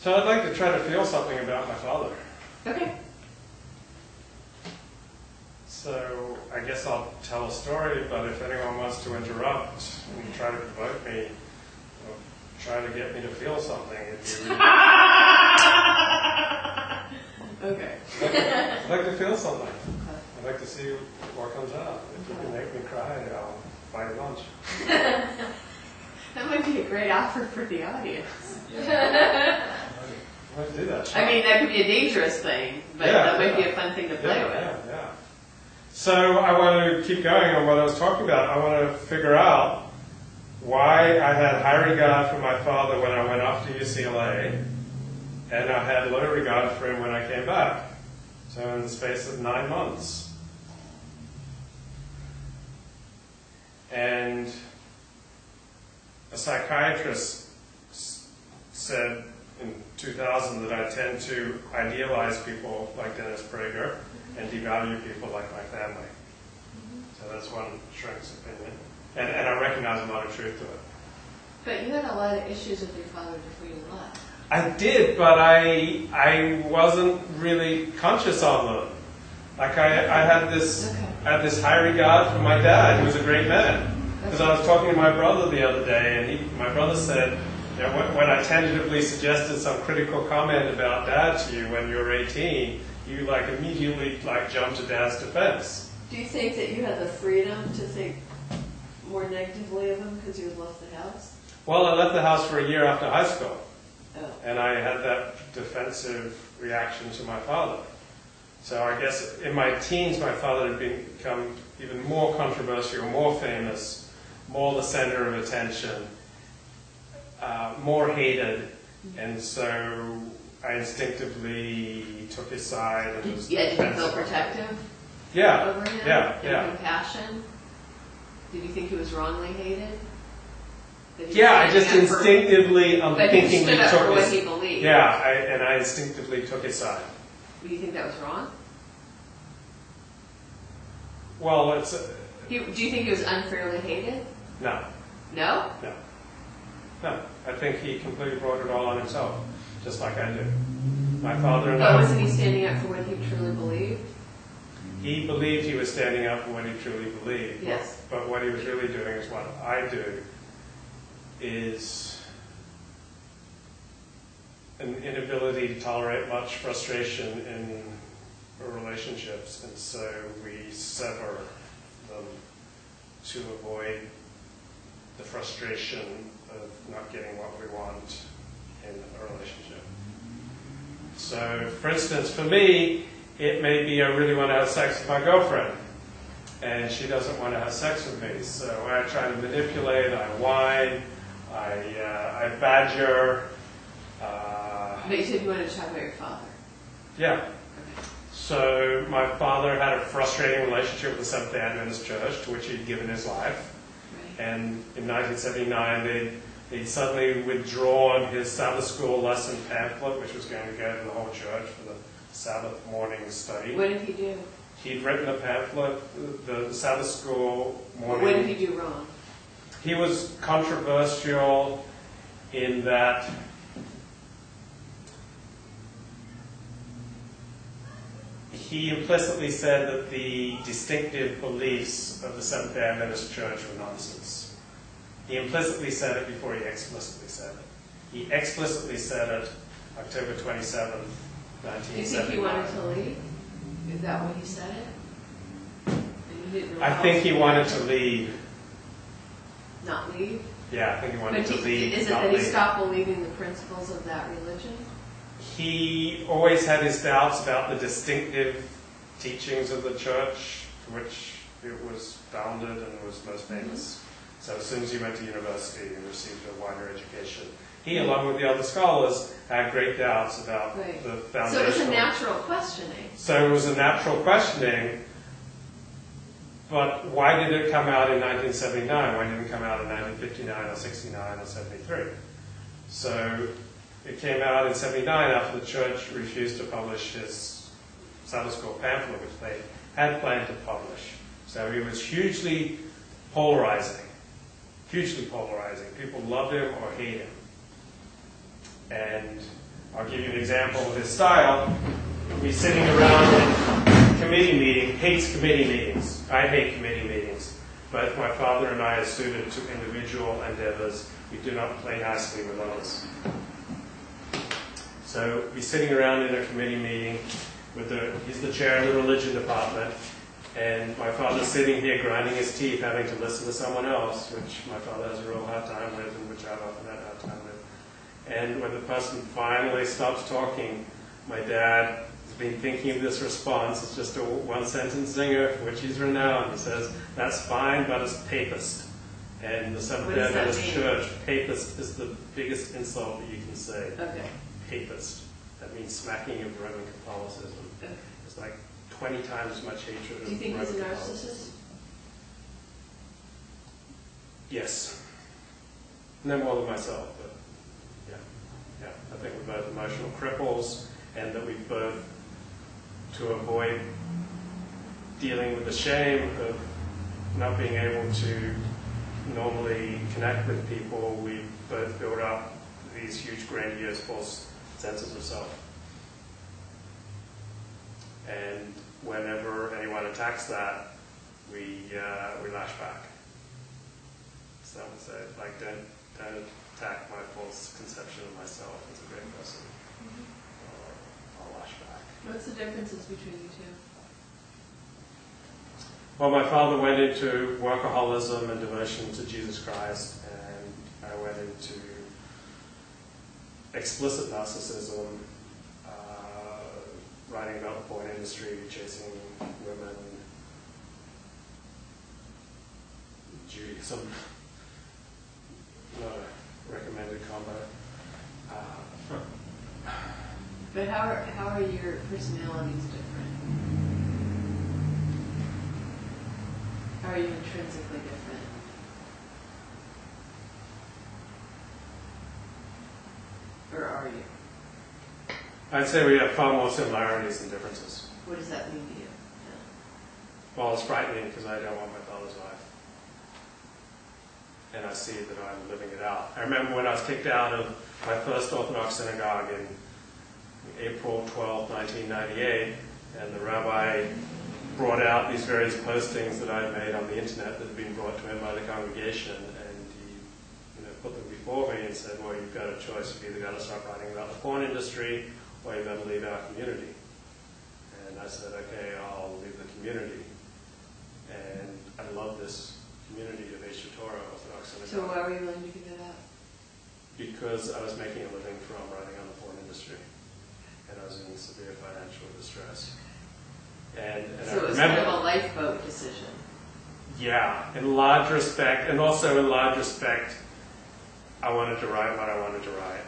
So I'd like to try to feel something about my father. Okay. So I guess I'll tell a story, but if anyone wants to interrupt and try to provoke me, or try to get me to feel something, it'd be really... Okay. I'd like to feel something. I'd like to see what comes out. If you can make me cry, I'll buy you lunch. That might be a great offer for the audience. I might do that. I mean, that could be a dangerous thing, but that might be a fun thing to play with. Yeah. So I want to keep going on what I was talking about. I want to figure out why I had high regard for my father when I went off to UCLA, and I had low regard for him when I came back. So in the space of 9 months. And a psychiatrist said in 2000 that I tend to idealize people like Dennis Prager and devalue people like my family. So that's one shrink's opinion. And I recognize a lot of truth to it. But you had a lot of issues with your father before you left. I did, but I wasn't really conscious of them. Like I had this high regard for my dad. He was a great man. Because I was talking to my brother the other day, and my brother said, you know, when I tentatively suggested some critical comment about Dad to you when you were 18, you immediately jumped to Dad's defense. Do you think that you had the freedom to think more negatively of him because you had left the house? Well, I left the house for a year after high school, Oh. and I had that defensive reaction to my father. So I guess in my teens, my father had become even more controversial, more famous, more the center of attention, more hated, and so I instinctively took his side and was Did you feel defensive. protective Yeah, over him? yeah. Compassion? Did you think he was wrongly hated? I just instinctively, But he stood up for took what his... he believed. Yeah, I instinctively took his side. Do you think that was wrong? Well, it's... Do you think he was unfairly hated? No. No? No. I think he completely brought it all on himself, just like I did. My father and But I... wasn't he standing up for what he truly believed? He believed he was standing up for what he truly believed. Yes. But what he was really doing is what I do, is an inability to tolerate much frustration in relationships, and so we sever them to avoid the frustration of not getting what we want in a relationship. So, for instance, for me, it may be I really want to have sex with my girlfriend, and she doesn't want to have sex with me. So I try to manipulate, I whine, I badger. But you said you wanted to talk about your father. Yeah. Okay. So my father had a frustrating relationship with the Seventh-day Adventist Church, to which he'd given his life. Right. And in 1979, they'd suddenly withdrawn his Sabbath school lesson pamphlet, which was going to go to the whole church for the Sabbath morning study. What did he do? He'd written a pamphlet, the Sabbath school morning. What did he do wrong? He was controversial in that he implicitly said that the distinctive beliefs of the Seventh-day Adventist Church were nonsense. He implicitly said it before he explicitly said it. He explicitly said it October 27th, 1979. Do you think he wanted to leave? Is that what he said it? And you didn't I think he wanted to leave. Not leave? Yeah, I think he wanted to leave. Is it not that he leave. stopped believing the principles of that religion? He always had his doubts about the distinctive teachings of the church to which it was founded and was most famous. So as soon as he went to university and received a wider education, he, along with the other scholars, had great doubts about the foundational... So it was a natural questioning. So it was a natural questioning, but why did it come out in 1979? Why didn't it come out in 1959 or 69 or 73? So it came out in 79 after the church refused to publish his Sabbath school pamphlet, which they had planned to publish. So he was hugely polarizing. Hugely polarizing. People loved him or hated him. And I'll give you an example of his style. We're sitting around in committee meeting, hates committee meetings. I hate committee meetings. Both my father and I are suited to individual endeavors. We do not play nicely with others. So we're sitting around in a committee meeting he's the chair of the religion department, and my father's sitting here grinding his teeth, having to listen to someone else, which my father has a real hard time with, and which I've often had a hard time with. And when the person finally stops talking, my dad has been thinking of this response. It's just a one-sentence zinger for which he's renowned. He says, "That's fine, but it's papist." And the Seventh-day Adventist Church, papist is the biggest insult that you can say. Okay. Papist. That means smacking of Roman Catholicism. Okay. It's like 20 times as much hatred of Do you think he's a Roman narcissist? Catholicism. Yes. No more than myself, but yeah. I think we're both emotional cripples, and that we both, to avoid dealing with the shame of not being able to normally connect with people, we both build up these huge, grandiose, false senses of self. And whenever anyone attacks that, we lash back. So I would say, like, don't attack my false conception of myself as a great person. I'll lash back. What's the differences between you two? Well, my father went into workaholism and devotion to Jesus Christ, and I went into explicit narcissism, writing about the porn industry, chasing women, Judaism, not a recommended combo. But how are your personalities different? How are you intrinsically different? Or are you? I'd say we have far more similarities than differences. What does that mean to you? Well, it's frightening because I don't want my father's life. And I see that I'm living it out. I remember when I was kicked out of my first Orthodox synagogue in April 12, 1998, and the rabbi brought out these various postings that I had made on the internet that had been brought to him by the congregation, and he put them before me and said, well, you've got a choice. You've either got to start writing about the porn industry, or you've got to leave our community. And I said, okay, I'll leave the community. And I love this community of Aish Torah Orthodox synagogue. So why were you willing to give it up? Because I was making a living from writing on the porn industry, and I was in severe financial distress. And So I it was remember, kind of a lifeboat decision. yeah, in large respect, and also in large respect, I wanted to write what I wanted to write.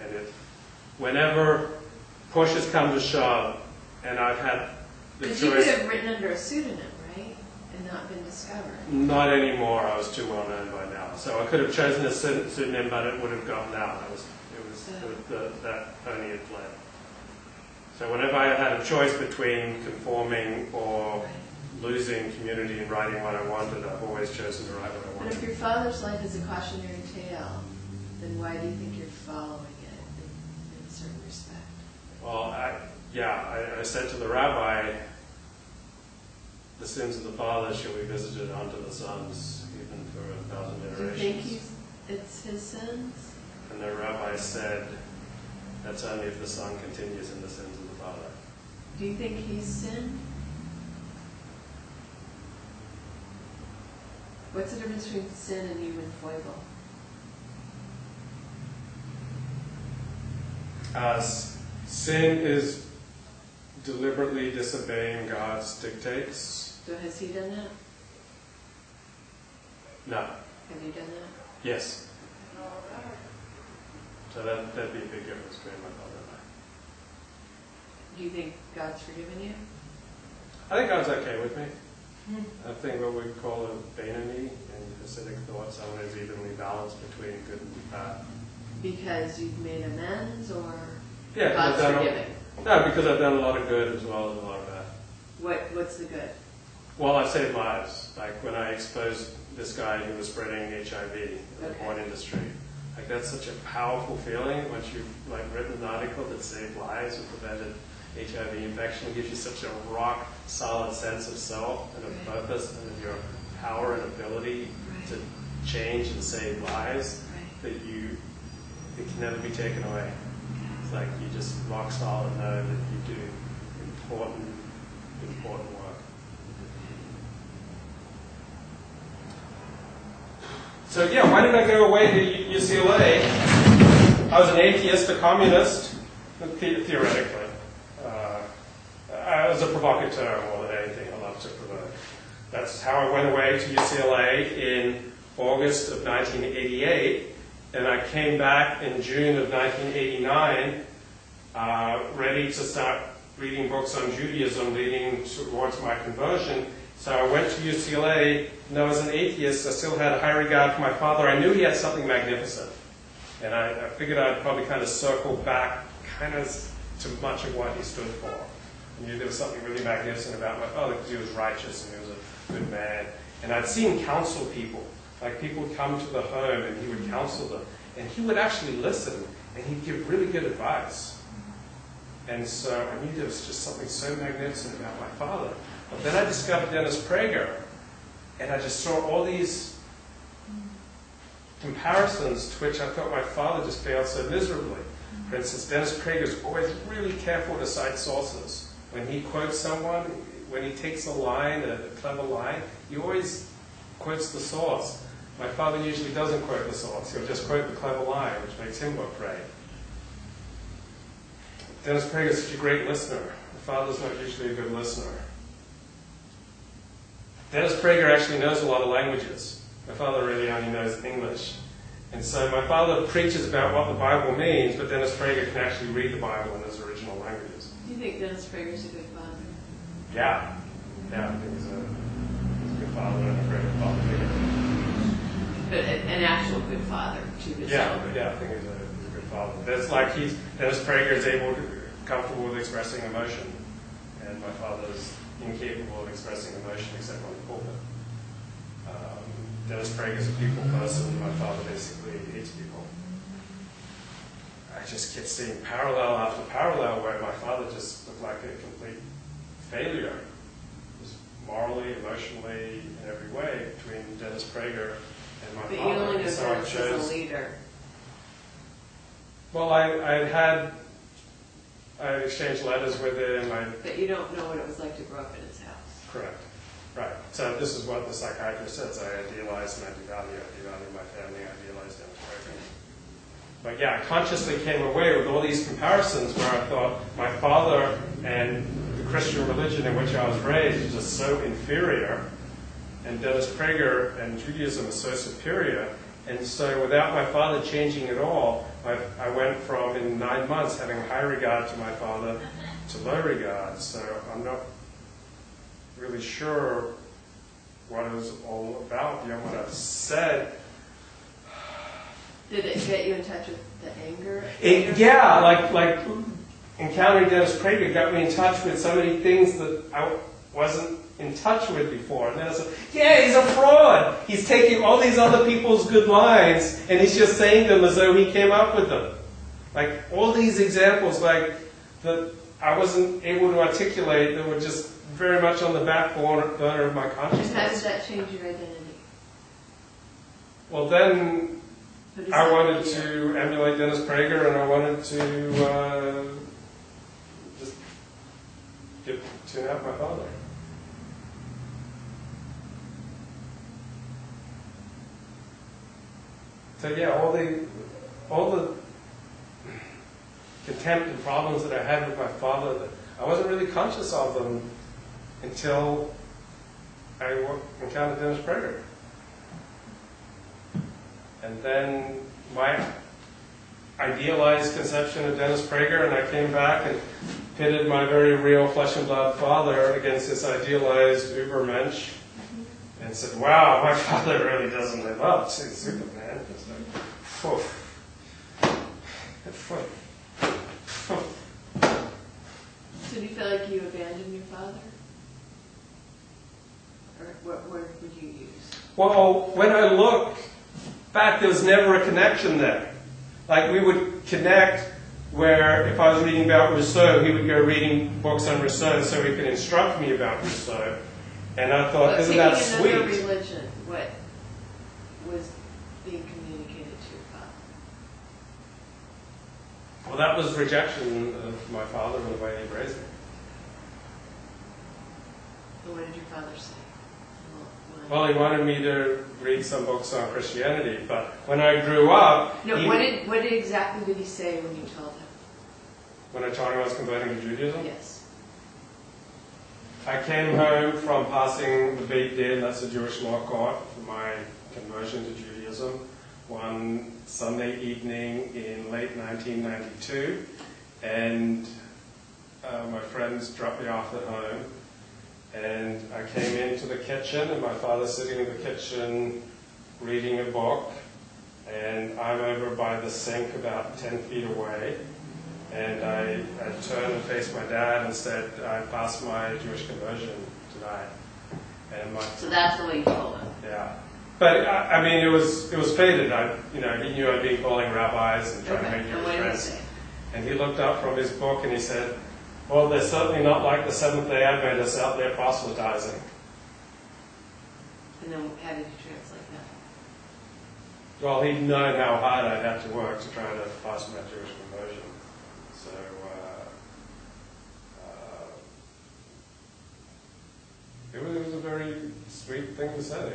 And whenever push has come to shove, and I've had the Because you could choice, have written under a pseudonym, right? And not been discovered. not anymore, I was too well known by now. So I could have chosen a pseudonym, but it would have gotten out. That pony had fled. So whenever I had a choice between conforming or losing community and writing what I wanted, I've always chosen to write what I But if wanted. your father's life is a cautionary tale, then why do you think you're following it in a certain respect? Well, I said to the rabbi, the sins of the fathers shall be visited onto the sons, even for 1,000 Do you generations. think it's his sins? And the rabbi said, that's only if the son continues in the sins of the father. Do you think he's sinned? What's the difference between sin and human foible? Sin is deliberately disobeying God's dictates. So has he done that? No. Have you done that? Yes. So that'd be a big difference between my father and Do you think God's forgiven you? I think God's okay with me. I think what we call a Beinoni in Hasidic thought, someone who's evenly balanced between good and bad. Because you've made amends, or Yeah, 'cause God's I've done forgiving? No, because I've done a lot of good as well as a lot of bad. What's the good? Well, I've saved lives. Like when I exposed this guy who was spreading HIV in the Okay. porn industry, Like that's such a powerful feeling once you've like written an article that saved lives or prevented HIV infection. It gives you such a rock solid sense of self and of purpose and of your power and ability to change and save lives that it can never be taken away. It's like you just rock solid know that you do important work. So yeah, why did I go away to UCLA? I was an atheist, a communist, theoretically. I was a provocateur more than anything. I love to provoke. That's how I went away to UCLA in August of 1988, and I came back in June of 1989, ready to start reading books on Judaism leading towards my conversion. So I went to UCLA, and I was an atheist. I still had a high regard for my father. I knew he had something magnificent. And I figured I'd probably kind of circle back kind of to much of what he stood for. I knew there was something really magnificent about my father because he was righteous and he was a good man. And I'd seen him counsel people. Like people would come to the home and he would counsel them. And he would actually listen and he'd give really good advice. And so I knew there was just something so magnificent about my father. But then I discovered Dennis Prager, and I just saw all these comparisons to which I thought my father just failed so miserably. For instance, Dennis Prager is always really careful to cite sources. When he quotes someone, when he takes a line, a clever line, he always quotes the source. My father usually doesn't quote the source. He'll just quote the clever line, which makes him look great. Dennis Prager is such a great listener. My father's not usually a good listener. Dennis Prager actually knows a lot of languages. My father really only knows English. And so my father preaches about what the Bible means, but Dennis Prager can actually read the Bible in his original languages. Do you think Dennis Prager's a good father? Yeah. Yeah, I think he's a good father and a great father figure. But an actual good father to his children. Yeah, I think he's a good father. Dennis Prager is comfortable with expressing emotion, and my father's incapable of expressing emotion except on the pulpit. Dennis Prager is a people person. My father basically hates people. I just kept seeing parallel after parallel where my father just looked like a complete failure, just morally, emotionally, in every way, between Dennis Prager and my But father. you only know And so Dennis as a leader. Well, I exchanged letters with him. But you don't know what it was like to grow up in his house. Correct. Right. So this is what the psychiatrist says. I idealize and I devalue my family, I idealize Dennis Prager. But yeah, I consciously came away with all these comparisons where I thought my father and the Christian religion in which I was raised was just so inferior, and Dennis Prager and Judaism is so superior. And so without my father changing at all, I went from, in 9 months, having high regard to my father to low regard. So I'm not really sure what it was all about beyond what I've said. Did it get you in touch with the anger? Yeah, like encountering Dennis Prager got me in touch with so many things that I wasn't in touch with before. And then I said, yeah, he's a fraud. He's taking all these other people's good lines and he's just saying them as though he came up with them. Like all these examples like that I wasn't able to articulate that were just very much on the back burner of my consciousness. And how did that change your identity? Well, then I wanted to emulate Dennis Prager, and I wanted to just tune out my father. So yeah, all the contempt and problems that I had with my father, I wasn't really conscious of them until I encountered Dennis Prager. And then my idealized conception of Dennis Prager, and I came back and pitted my very real flesh and blood father against this idealized Übermensch, and said, wow, my father really doesn't live up to Superman. It's like, phew. So do you feel like you abandoned your father? Or what word would you use? Well, when I look fact, there was never a connection there. Like, we would connect where if I was reading about Rousseau, he would go reading books on Rousseau so he could instruct me about Rousseau. And I thought, But isn't that taking another sweet? religion, what was being communicated to your father? Well, that was rejection of my father and the way he raised me. And what did your father say? Well, he wanted me to read some books on Christianity, but when I grew up, No, what exactly did he say when you told him? when I told him I was converting to Judaism, Yes. I came home from passing the Beit Din, that's a Jewish law court, for my conversion to Judaism, one Sunday evening in late 1992, and my friends dropped me off at home, and I came into the kitchen, and my father's sitting in the kitchen reading a book, and I'm over by the sink about 10 feet away, and I turned and faced my dad and said, I passed my Jewish conversion tonight. And So that's the way you told him. yeah. But I mean, it was fated. He knew I'd been calling rabbis and trying to make And Jewish what did he friends. say? And he looked up from his book and he said, well, they're certainly not like the Seventh-day Adventists out there proselytizing. And then how did you translate that? Well, he'd known how hard I'd have to work to try to pass my Jewish conversion. So, it was a very sweet thing to say.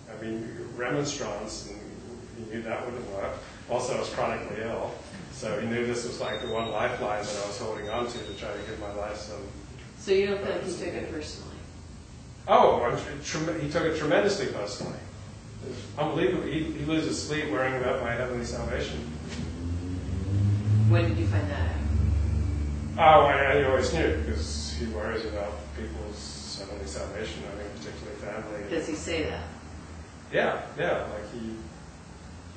I mean, remonstrance, and he knew that wouldn't work. Also, I was chronically ill, so he knew this was like the one lifeline that I was holding on to try to give my life some... So you don't feel like he took it personally? Oh, he took it tremendously personally. It was unbelievable. He loses sleep worrying about my heavenly salvation. When did you find that out? Oh, I always knew, because he worries about people's heavenly salvation, I mean, particularly family. Does he say that? Yeah, like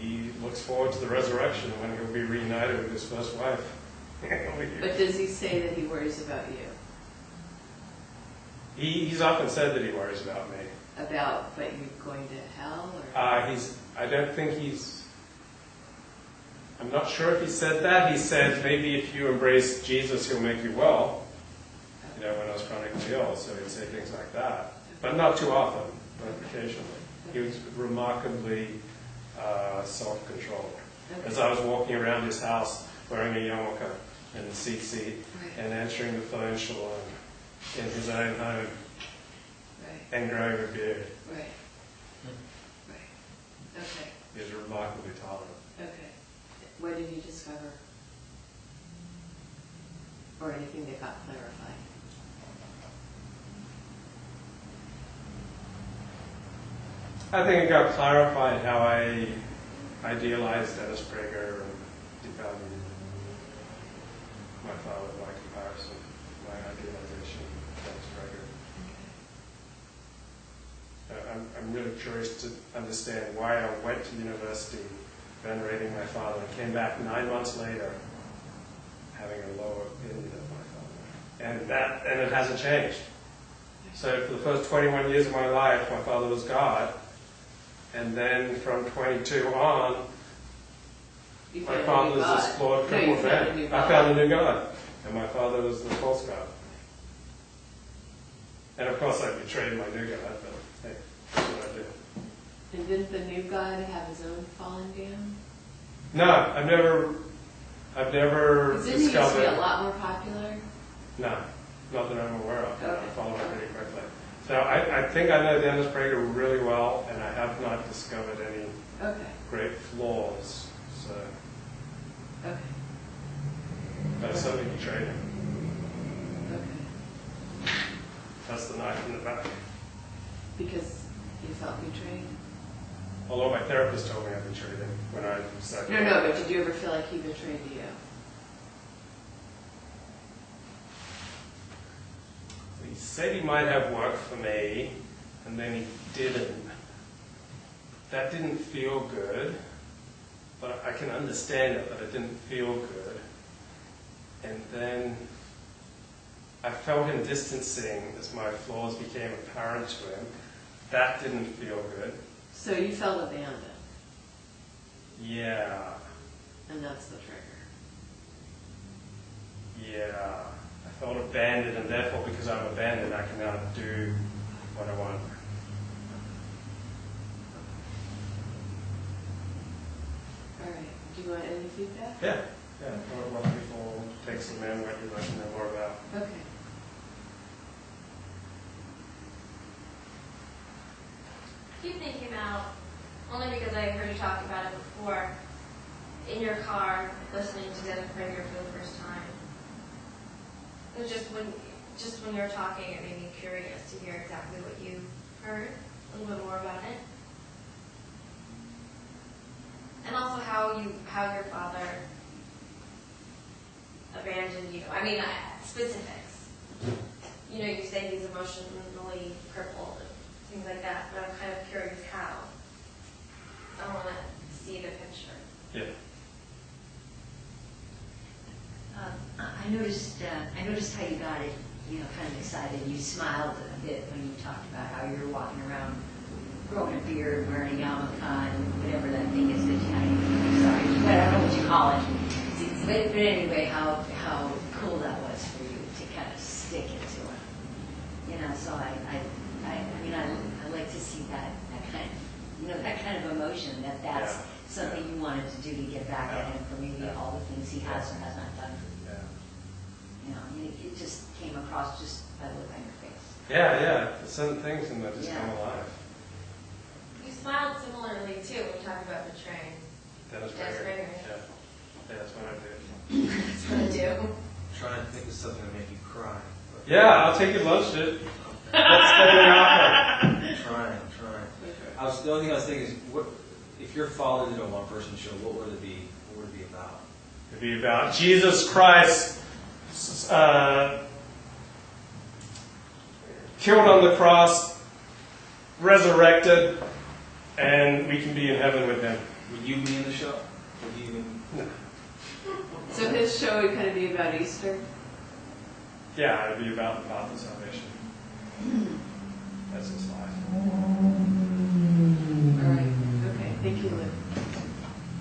he looks forward to the resurrection when he'll be reunited with his first wife. But does he say that he worries about you? He's often said that he worries about me. About, but you going to hell? Or? I don't think I'm not sure if he said that. He said, maybe if you embrace Jesus, he'll make you well. When I was chronically ill, so he'd say things like that. But not too often, but occasionally. He was remarkably self-controlled. Okay. As I was walking around his house wearing a yarmulke and a seat Right. and answering the phone shalom in his own home Right, and growing a beard. right. Okay, He was remarkably tolerant. okay. What did you discover? Or anything that got clarified? I think it got clarified how I idealized Dennis Prager and devalued my father by comparison, my idealization of Dennis Prager. I'm really curious to understand why I went to university venerating my father and came back 9 months later having a lower opinion of my father. And it hasn't changed. So for the first 21 years of my life, my father was God. And then from 22 on, You my found a father new was God. this flawed, No, you crippled found a man. new I God. found a new God. And my father was the false God. And of course I betrayed my new God, but hey, that's what I did. And didn't the new God have his own fallen down? No, I've never Because didn't he used to be discovered... a lot more popular? No, not that I'm aware of. Okay. I follow it pretty quickly. So I think I know Dennis Prager really well, and I have not discovered any Okay, great flaws. So, okay, but I certainly betrayed him. okay. That's the knife in the back. Because you felt betrayed? Although my therapist told me I betrayed him when I said... No, but did you ever feel like he betrayed you? He said he might have worked for me, and then he didn't. That didn't feel good, but I can understand it, but it didn't feel good. And then I felt him distancing as my flaws became apparent to him. That didn't feel good. So you felt abandoned? Yeah. And that's the trigger. Yeah. I felt abandoned, and therefore, because I'm abandoned, I can now do what I want. All right, do you want any feedback? Yeah. Yeah. What people take some in, what you'd like to know more about. Okay. Keep thinking about, only because I heard you talk about it before, in your car, listening to Dennis Prager for the first time. It was just when you were talking, it made me curious to hear exactly what you heard, a little bit more about it. And also how your father abandoned you. I mean, specifics. You know, you say he's emotionally crippled and things like that, but I'm kind of curious how. I want to see the picture. Yeah. I noticed how you got it, kind of excited. You smiled a bit when you talked about how you were walking around, growing a beard, wearing a yarmulke, and whatever that thing is that you had. I'm sorry, but I don't know what you call it. But anyway, how cool that was for you to kind of stick it to him. So I like to see that kind of, that kind of emotion. That's something you wanted to do to get back at him for maybe all the things he has or has not done for you. It just came across just by the look on your face. Yeah. Certain things and that just come alive. You smiled similarly too when you talked about the train. Dennis Dennis Prager. Prager. Yeah, that's what I do. That's what I do. Trying to think of something to make you cry. Yeah, I'll take your lunch, dude. Let's go to the opera. I'm trying. The only thing I was thinking is, if your father did a one-person show, what would it be? What would it be about? It'd be about Jesus Christ killed on the cross, resurrected, and we can be in heaven with him. Would you be in the show? Would you even? No. So his show would kind of be about Easter? Yeah, it'd be about the path of salvation.